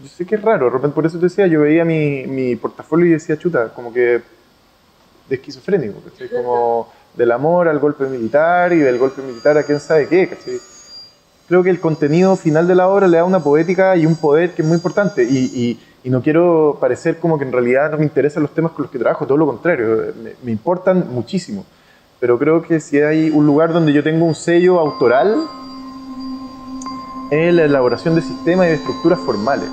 yo sé que es raro, de repente por eso te decía, yo veía mi portafolio y decía, chuta, como que de esquizofrénico, ¿cachai? Como del amor al golpe militar y del golpe militar a quién sabe qué, ¿cachai? Creo que el contenido final de la obra le da una poética y un poder que es muy importante. Y no quiero parecer como que en realidad no me interesan los temas con los que trabajo, todo lo contrario, me importan muchísimo. Pero creo que si hay un lugar donde yo tengo un sello autoral, es la elaboración de sistemas y de estructuras formales.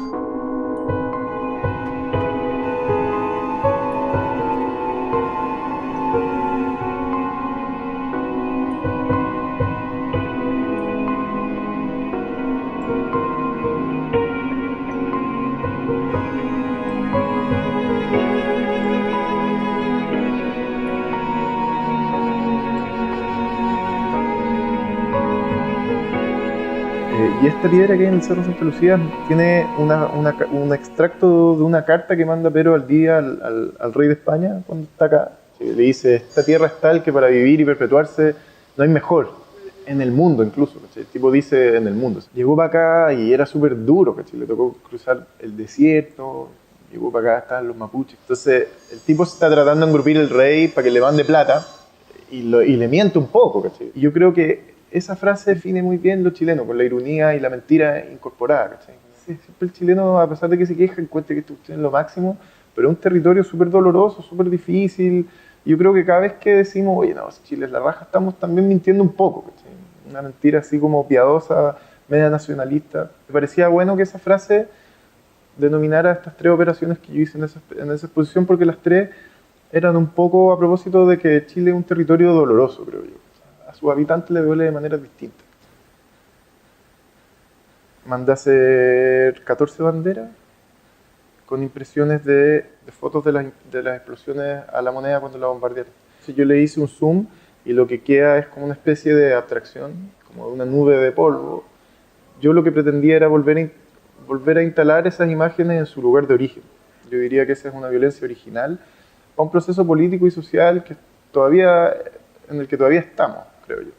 Y esta piedra que hay en el Cerro Santa Lucía tiene un extracto de una carta que manda Pedro Valdivia al rey de España cuando está acá. Le dice, esta tierra es tal que para vivir y perpetuarse no hay mejor, en el mundo incluso. ¿Cachai? El tipo dice en el mundo. Llegó para acá y era súper duro, ¿cachai? Le tocó cruzar el desierto, llegó para acá, estaban los mapuches. Entonces el tipo se está tratando de engrupir el rey para que le mande plata y le miente un poco, ¿cachai? Y yo creo que esa frase define muy bien lo chileno, con la ironía y la mentira incorporada, ¿cachai? Sí, siempre el chileno, a pesar de que se queja, encuentra que esto es lo máximo, pero es un territorio súper doloroso, súper difícil. Yo creo que cada vez que decimos, oye, no, Chile es la raja, estamos también mintiendo un poco, ¿cachai? Una mentira así como piadosa, media nacionalista. Me parecía bueno que esa frase denominara estas tres operaciones que yo hice en esa exposición, porque las tres eran un poco a propósito de que Chile es un territorio doloroso, creo yo. A sus habitantes les duele de maneras distintas. Mandé a hacer 14 banderas con impresiones de fotos de las explosiones a la moneda cuando la bombardearon. Entonces yo le hice un zoom y lo que queda es como una especie de abstracción, como de una nube de polvo. Yo lo que pretendía era volver a instalar esas imágenes en su lugar de origen. Yo diría que esa es una violencia original a un proceso político y social que todavía, en el que todavía estamos, creo yo.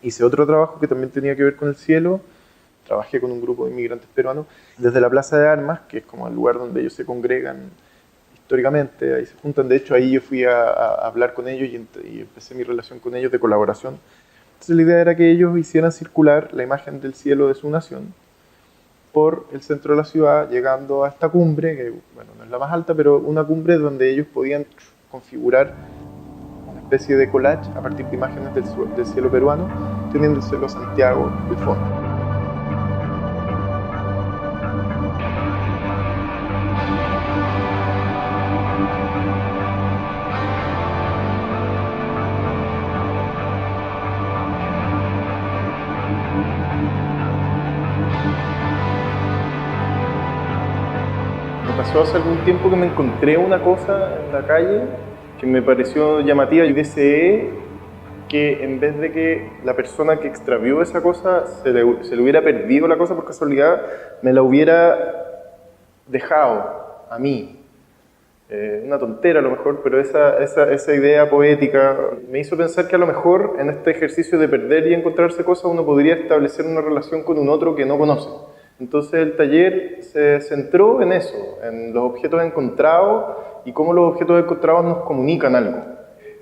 Hice otro trabajo que también tenía que ver con el cielo. Trabajé con un grupo de inmigrantes peruanos desde la Plaza de Armas, que es como el lugar donde ellos se congregan históricamente, ahí se juntan. De hecho, ahí yo fui a hablar con ellos y empecé mi relación con ellos de colaboración. Entonces la idea era que ellos hicieran circular la imagen del cielo de su nación por el centro de la ciudad, llegando a esta cumbre, que bueno, no es la más alta, pero una cumbre donde ellos podían configurar una especie de collage a partir de imágenes del cielo peruano, teniendo el cielo Santiago de fondo. Me pasó hace algún tiempo que me encontré una cosa en la calle que me pareció llamativa y deseé que en vez de que la persona que extravió esa cosa se le hubiera perdido la cosa por casualidad, me la hubiera dejado a mí. Una tontera a lo mejor, pero esa idea poética me hizo pensar que a lo mejor en este ejercicio de perder y encontrarse cosas uno podría establecer una relación con un otro que no conoce. Entonces el taller se centró en eso, en los objetos encontrados y cómo los objetos encontrados nos comunican algo.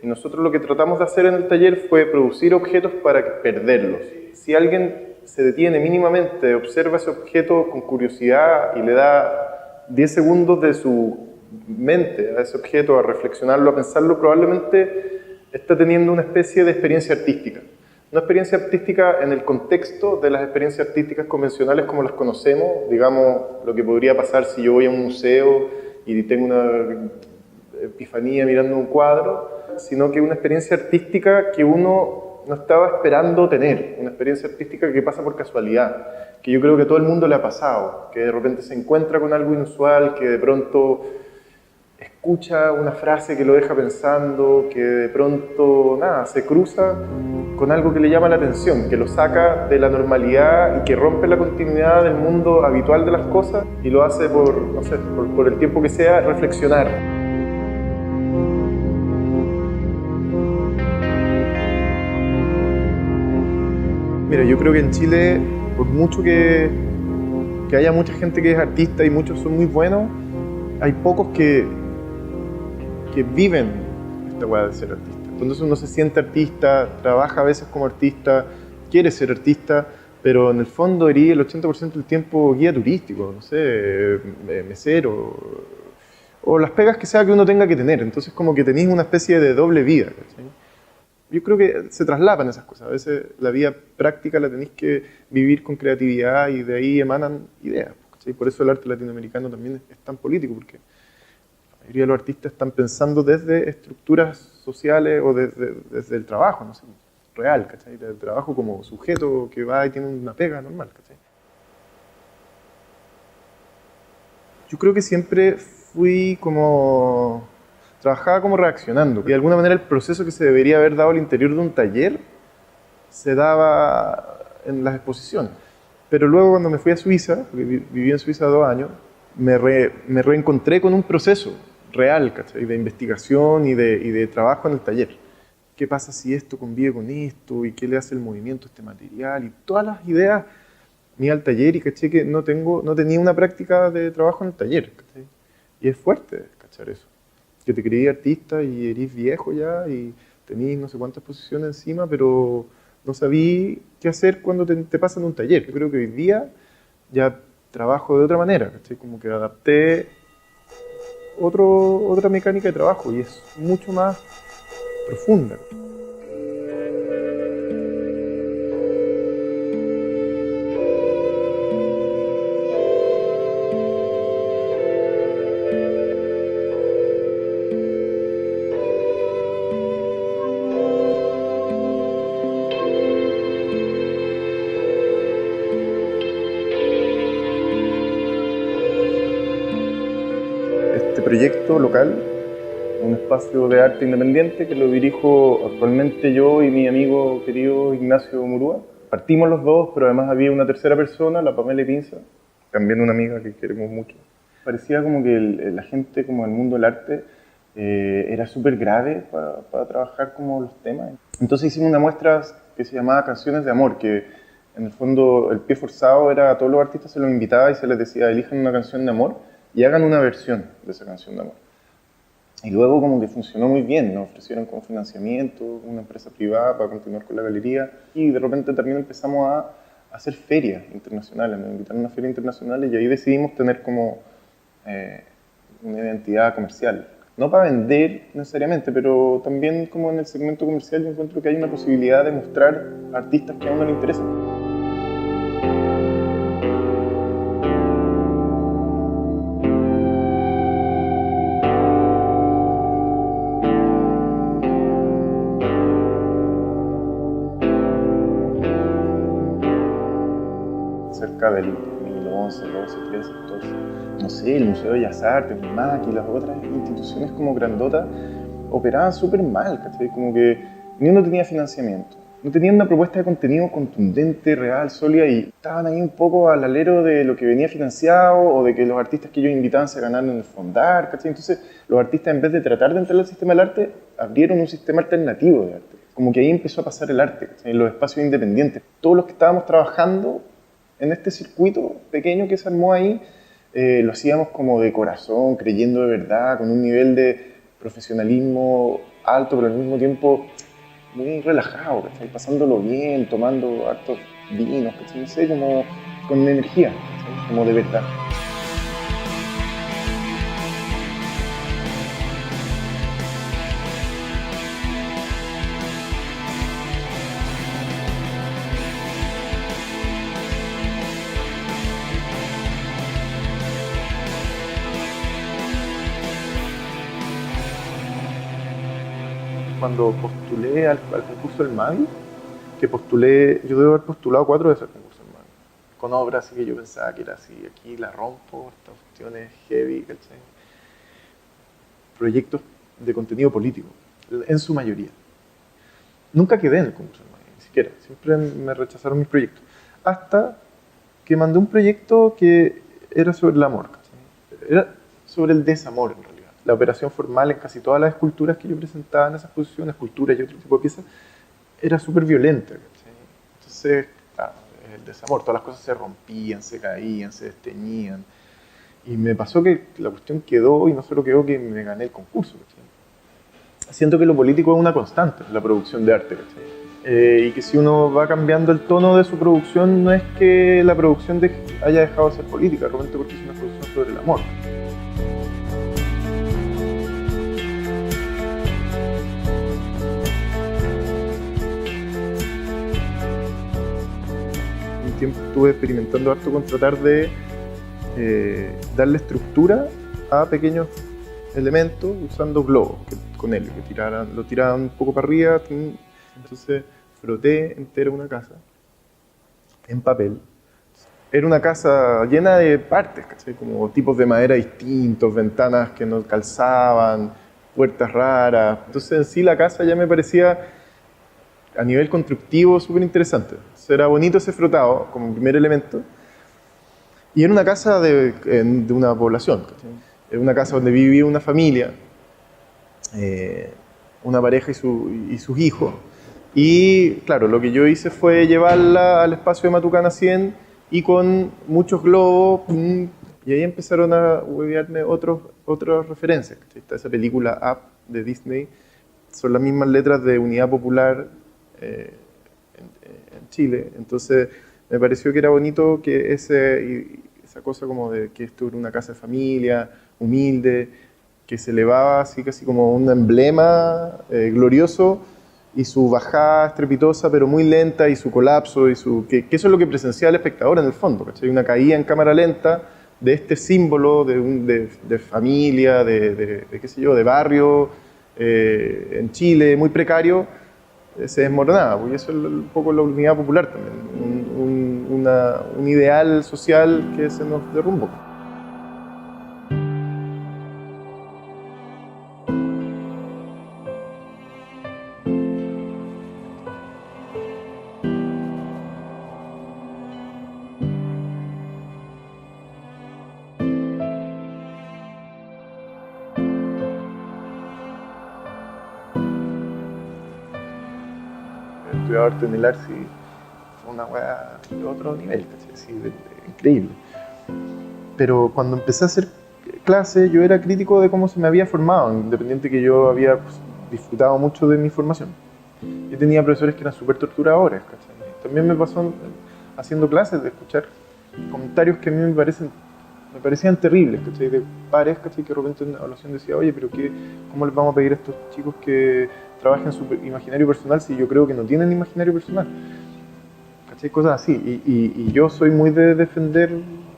Y nosotros lo que tratamos de hacer en el taller fue producir objetos para perderlos. Si alguien se detiene mínimamente, observa ese objeto con curiosidad y le da 10 segundos de su mente a ese objeto, a reflexionarlo, a pensarlo, probablemente está teniendo una especie de experiencia artística. Una experiencia artística en el contexto de las experiencias artísticas convencionales como las conocemos, digamos, lo que podría pasar si yo voy a un museo y tengo una epifanía mirando un cuadro, sino que una experiencia artística que uno no estaba esperando tener, una experiencia artística que pasa por casualidad, que yo creo que a todo el mundo le ha pasado, que de repente se encuentra con algo inusual, que de pronto escucha una frase que lo deja pensando, que de pronto, nada, se cruza con algo que le llama la atención, que lo saca de la normalidad y que rompe la continuidad del mundo habitual de las cosas y lo hace por, no sé, por el tiempo que sea, reflexionar. Mira, yo creo que en Chile, por mucho que aunque haya mucha gente que es artista y muchos son muy buenos, hay pocos que viven esta weá de ser artista. Entonces uno se siente artista, trabaja a veces como artista, quiere ser artista, pero en el fondo eres el 80% del tiempo guía turístico, no sé, mesero, o las pegas que sea que uno tenga que tener. Entonces como que tenéis una especie de doble vida, ¿cachai? Yo creo que se traslapan esas cosas. A veces la vida práctica la tenéis que vivir con creatividad y de ahí emanan ideas, ¿cachai? Por eso el arte latinoamericano también es tan político, porque la mayoría de los artistas están pensando desde estructuras sociales o desde el trabajo, no sé, real, ¿cachai? Del trabajo como sujeto que va y tiene una pega normal, ¿cachai? Yo creo que siempre fui como... trabajaba como reaccionando. Y de alguna manera el proceso que se debería haber dado al interior de un taller se daba en las exposiciones. Pero luego cuando me fui a Suiza, porque viví en Suiza 2 años, me reencontré con un proceso real, ¿cachai? De investigación y de trabajo en el taller. ¿Qué pasa si esto convive con esto? ¿Y qué le hace el movimiento a este material? Y todas las ideas me iba al taller y caché que no tenía una práctica de trabajo en el taller, ¿cachai? Y es fuerte cachar eso. Que te creí artista y eres viejo ya y tenís no sé cuántas posiciones encima, pero no sabí qué hacer cuando te pasan un taller. Yo creo que hoy día ya trabajo de otra manera, ¿cachai? Como que adapté otra mecánica de trabajo y es mucho más profunda. Este proyecto local, un espacio de arte independiente que lo dirijo actualmente yo y mi amigo querido Ignacio Murúa. Partimos los dos, pero además había una tercera persona, la Pamela Pinza, también una amiga que queremos mucho. Parecía como que la gente, como el mundo del arte, era súper grave para trabajar como los temas. Entonces hicimos una muestra que se llamaba Canciones de Amor, que en el fondo el pie forzado era a todos los artistas se los invitaba y se les decía elijan una canción de amor y hagan una versión de esa canción de amor. Y luego como que funcionó muy bien, nos ofrecieron como financiamiento, una empresa privada para continuar con la galería y de repente también empezamos a hacer ferias internacionales, nos invitaron a una feria internacional y ahí decidimos tener como una identidad comercial. No para vender necesariamente, pero también como en el segmento comercial yo encuentro que hay una posibilidad de mostrar artistas que a uno le interesan. Cerca del 2011, 12, 13, 14, no sé, el Museo de Bellas Artes, el MAC y las otras instituciones como grandotas operaban súper mal, ¿cachai? Como que ni uno tenía financiamiento, no tenían una propuesta de contenido contundente, real, sólida y estaban ahí un poco al alero de lo que venía financiado o de que los artistas que ellos invitaban se ganaran en el fondar, ¿cachai? Entonces los artistas en vez de tratar de entrar al sistema del arte, abrieron un sistema alternativo de arte. Como que ahí empezó a pasar el arte, ¿cachai? En los espacios independientes. Todos los que estábamos trabajando en este circuito pequeño que se armó ahí, lo hacíamos como de corazón, creyendo de verdad, con un nivel de profesionalismo alto, pero al mismo tiempo muy relajado, ¿cachai? Pasándolo bien, tomando hartos vinos, ¿cachai? No sé, como con energía, ¿cachai? Como de verdad. Cuando postulé al concurso del MAVI, que postulé, yo debo haber postulado 4 veces al concurso del MAVI, con obras así que yo pensaba que era así, aquí la rompo, estas cuestiones heavy, ¿cachai? Proyectos de contenido político, en su mayoría. Nunca quedé en el concurso del MAVI, ni siquiera, siempre me rechazaron mis proyectos. Hasta que mandé un proyecto que era sobre el amor, ¿cachai? Era sobre el desamor en realidad. La operación formal en casi todas las esculturas que yo presentaba en esas exposiciones, esculturas y otro tipo de piezas, era súper violenta, ¿cachai? Entonces, claro, el desamor. Todas las cosas se rompían, se caían, se desteñían. Y me pasó que la cuestión quedó, y no solo quedó, que me gané el concurso, ¿cachai? Siento que lo político es una constante en la producción de arte, ¿cachai? Y que si uno va cambiando el tono de su producción, no es que la producción haya dejado de ser política, realmente porque es una producción sobre el amor. Un tiempo estuve experimentando harto con tratar de darle estructura a pequeños elementos usando globos con helio, que lo tiraban un poco para arriba. Entonces froté entera una casa en papel. Era una casa llena de partes, ¿cachai? Como tipos de madera distintos, ventanas que no calzaban, puertas raras. Entonces en sí la casa ya me parecía a nivel constructivo súper interesante. Era bonito ese frotado como primer elemento. Y era una casa de una población, ¿cachai? Era una casa donde vivía una familia, una pareja y sus hijos. Y claro, lo que yo hice fue llevarla al espacio de Matucana 100 y con muchos globos, y ahí empezaron a huevearme otras referencias. Está esa película Up de Disney, son las mismas letras de Unidad Popular en Chile. Entonces me pareció que era bonito que esa cosa como de que esto era una casa de familia, humilde, que se elevaba así casi como un emblema glorioso, y su bajada estrepitosa pero muy lenta, y su colapso, que eso es lo que presenciaba el espectador en el fondo, ¿cachai? Una caída en cámara lenta de este símbolo de familia, qué sé yo, de barrio en Chile, muy precario, se desmoronaba, porque eso es un poco la unidad popular también, un ideal social que se nos derrumbó. Estudiar arte en el Arci fue una weá de otro nivel, ¿sí? Increíble. Pero cuando empecé a hacer clases, yo era crítico de cómo se me había formado, independiente que yo había disfrutado mucho de mi formación. Yo tenía profesores que eran súper torturadores, ¿cachai? También me pasó haciendo clases de escuchar comentarios que a mí me parecían terribles, ¿cachai? De pares, ¿cachai? Que de repente en una evaluación decía, oye, pero ¿cómo les vamos a pedir a estos chicos que trabajen su imaginario personal si yo creo que no tienen imaginario personal? ¿Cachai? Cosas así. Y yo soy muy de defender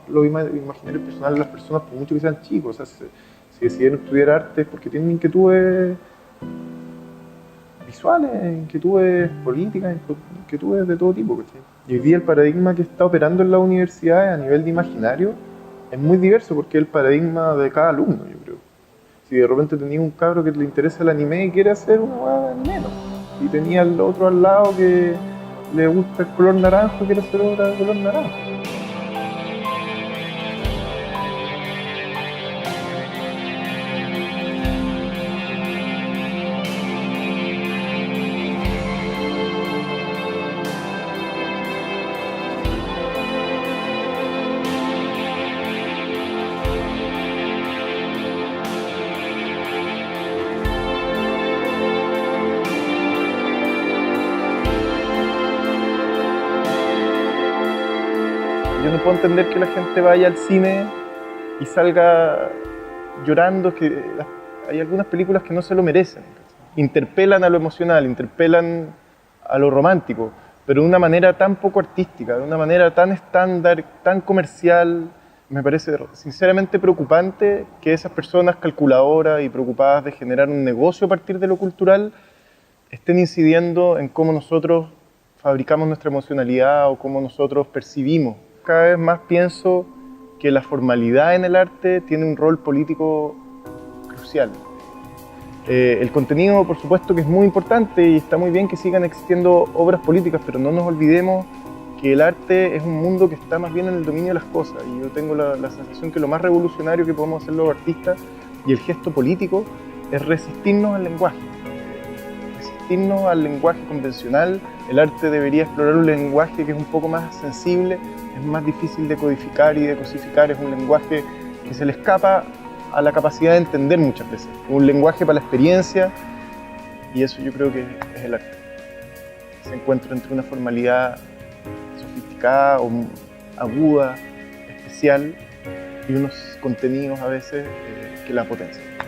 los imaginarios personales de las personas, por mucho que sean chicos. O sea, si decidieron estudiar arte es porque tienen inquietudes visuales, inquietudes políticas, inquietudes de todo tipo, ¿cachai? Y hoy día el paradigma que está operando en las universidades a nivel de imaginario es muy diverso, porque es el paradigma de cada alumno, yo creo. Si de repente tenía un cabro que le interesa el anime y quiere hacer una hueá de anime, ¿no? Y tenía el otro al lado que le gusta el color naranjo y quiere hacer obra de color naranjo. Yo no puedo entender que la gente vaya al cine y salga llorando, que hay algunas películas que no se lo merecen. Interpelan a lo emocional, interpelan a lo romántico, pero de una manera tan poco artística, de una manera tan estándar, tan comercial. Me parece sinceramente preocupante que esas personas calculadoras y preocupadas de generar un negocio a partir de lo cultural estén incidiendo en cómo nosotros fabricamos nuestra emocionalidad o cómo nosotros percibimos. Cada vez más pienso que la formalidad en el arte tiene un rol político crucial. El contenido, por supuesto, que es muy importante y está muy bien que sigan existiendo obras políticas, pero no nos olvidemos que el arte es un mundo que está más bien en el dominio de las cosas. Y yo tengo la sensación que lo más revolucionario que podemos hacer los artistas y el gesto político es resistirnos al lenguaje convencional, El arte debería explorar un lenguaje que es un poco más sensible, es más difícil de codificar y de cosificar, es un lenguaje que se le escapa a la capacidad de entender muchas veces. Un lenguaje para la experiencia, y eso yo creo que es el arte. Se encuentra entre una formalidad sofisticada o aguda, especial, y unos contenidos a veces que la potencian.